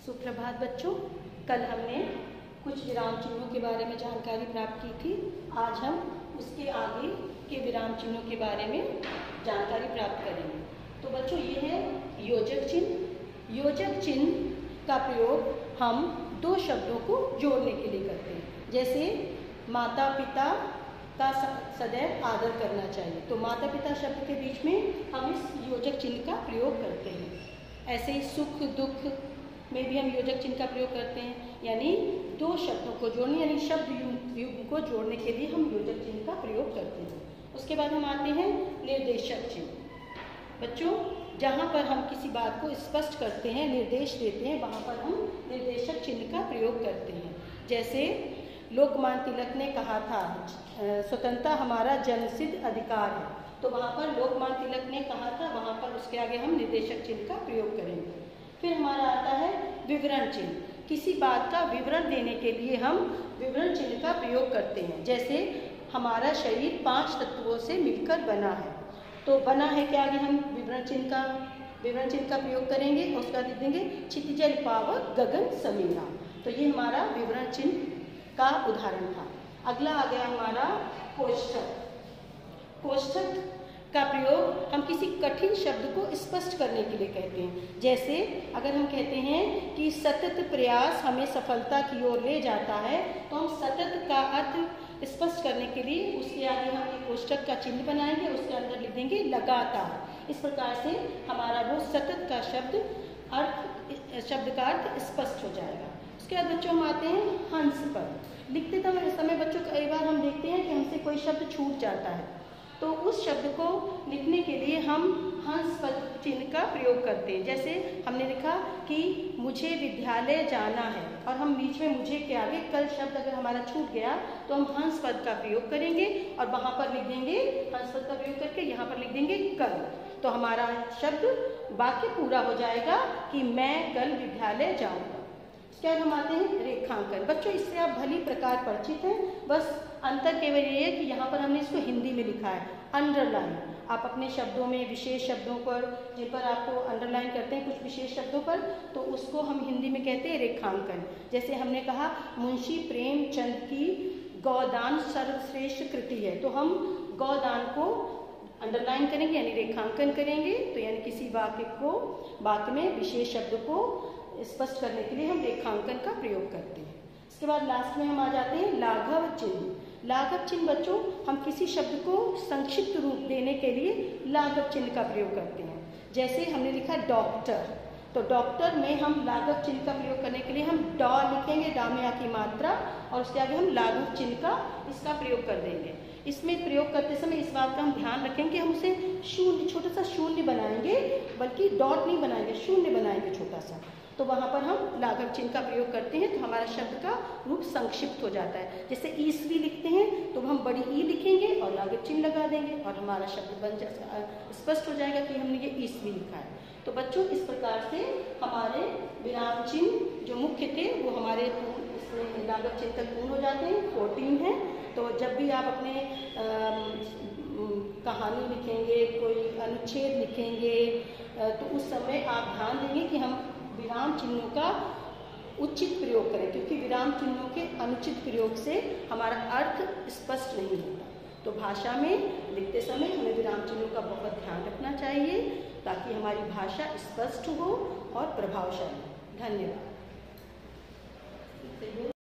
सुप्रभात बच्चों, कल हमने कुछ विराम चिन्हों के बारे में जानकारी प्राप्त की थी। आज हम उसके आगे के विराम चिन्हों के बारे में जानकारी प्राप्त करेंगे। तो बच्चों, ये है योजक चिन्ह। योजक चिन्ह का प्रयोग हम दो शब्दों को जोड़ने के लिए करते हैं। जैसे माता पिता का सदैव आदर करना चाहिए, तो माता पिता शब्द के बीच में हम इस योजक चिन्ह का प्रयोग करते हैं। ऐसे ही सुख दुख में भी हम योजक चिन्ह का प्रयोग करते हैं, यानी दो शब्दों को जोड़ने, यानी शब्द युग्म को जोड़ने के लिए हम योजक चिन्ह का प्रयोग करते हैं। उसके बाद हम आते हैं निर्देशक चिन्ह। बच्चों, जहाँ पर हम किसी बात को स्पष्ट करते हैं, निर्देश देते हैं, वहाँ पर हम निर्देशक चिन्ह का प्रयोग करते हैं। जैसे लोकमान्य तिलक ने कहा था, स्वतंत्रता हमारा जन्मसिद्ध अधिकार है, तो वहाँ पर लोकमान्य तिलक ने कहा था, वहाँ पर उसके आगे हम निर्देशक चिन्ह का प्रयोग करेंगे। फिर हमारा आता है विवरण चिन्ह। किसी बात का विवरण देने के लिए हम विवरण चिन्ह का प्रयोग करते हैं। जैसे हमारा शरीर 5 तत्वों से मिलकर बना है, तो बना है के आगे हम विवरण चिन्ह का प्रयोग करेंगे और उसका लिख देंगे क्षितिजल पावक गगन समीरा। तो ये हमारा विवरण चिन्ह का उदाहरण था। अगला आ गया हमारा कोष्ठक। कोष्ठक का प्रयोग हम किसी कठिन शब्द को स्पष्ट करने के लिए कहते हैं। जैसे अगर हम कहते हैं कि सतत प्रयास हमें सफलता की ओर ले जाता है, तो हम सतत का अर्थ स्पष्ट करने के लिए उसके आगे हम एक कोष्ठक का चिन्ह बनाएंगे, उसके अंदर लिख देंगे लगातार। इस प्रकार से हमारा वो सतत का शब्द का अर्थ स्पष्ट हो जाएगा। उसके बाद बच्चों हम आते हैं हंस पर। लिखते समय बच्चों कई बार हम देखते हैं कि हमसे कोई शब्द छूट जाता है, तो उस शब्द को लिखने के लिए हम हंस पद चिन्ह का प्रयोग करते हैं। जैसे हमने लिखा कि मुझे विद्यालय जाना है, और हम बीच में मुझे के आगे कल शब्द अगर हमारा छूट गया तो हम हंस पद का प्रयोग करेंगे और वहाँ पर लिख देंगे, हंस पद का प्रयोग करके यहाँ पर लिख देंगे कल। तो हमारा शब्द वाक्य पूरा हो जाएगा कि मैं कल विद्यालय जाऊँगा। उसके बाद हम आते हैं रेखांकन। बच्चों, इससे आप भली प्रकार परिचित हैं, बस अंतर केवल ये है कि यहाँ पर हमने इसको हिंदी में लिखा है अंडरलाइन। आप अपने शब्दों में विशेष शब्दों पर, जिन पर आपको अंडरलाइन करते हैं कुछ विशेष शब्दों पर, तो उसको हम हिंदी में कहते हैं रेखांकन। जैसे हमने कहा मुंशी प्रेमचंद की गौदान सर्वश्रेष्ठ कृति है, तो हम गौदान को अंडरलाइन करेंगे यानी रेखांकन करेंगे। तो यानी किसी वाक्य में विशेष शब्द को स्पष्ट करने के लिए हम रेखांकन का प्रयोग करते हैं। इसके बाद लास्ट में हम आ जाते हैं लाघव चिन्ह। लाघव चिन्ह बच्चों, हम किसी शब्द को संक्षिप्त रूप देने के लिए लाघव चिन्ह का प्रयोग करते हैं। जैसे हमने लिखा डॉक्टर, तो डॉक्टर में हम लाघव चिन्ह का प्रयोग करने के लिए हम डॉ लिखेंगे, डॉ में आ की मात्रा, और उसके आगे हम लाघव चिन्ह का इसका प्रयोग कर देंगे। इसमें प्रयोग करते समय इस बात का हम ध्यान रखेंगे, हम उसे शून्य, छोटा सा शून्य बनाएंगे, बल्कि डॉट नहीं बनाएंगे, शून्य बनाएंगे छोटा सा। तो वहाँ पर हम लाघव चिन्ह का प्रयोग करते हैं, तो हमारा शब्द का रूप संक्षिप्त हो जाता है। जैसे ईस्वी लिखते हैं तो हम बड़ी ई लिखेंगे और लाघव चिन्ह लगा देंगे और हमारा शब्द स्पष्ट हो जाएगा कि हमने ये ईस्वी लिखा है। तो बच्चों, इस प्रकार से हमारे विराम चिन्ह जो मुख्य थे वो हमारे इसमें लाघव चिन्ह तक पूर्ण हो जाते हैं। 14 है। तो जब भी आप अपने कहानी लिखेंगे, कोई अनुच्छेद लिखेंगे, तो उस समय आप ध्यान देंगे कि हम विराम चिन्हों का उचित प्रयोग करें, क्योंकि विराम चिन्हों के अनुचित प्रयोग से हमारा अर्थ स्पष्ट नहीं होता। तो भाषा में लिखते समय हमें विराम चिन्हों का बहुत ध्यान रखना चाहिए, ताकि हमारी भाषा स्पष्ट हो और प्रभावशाली। धन्यवाद।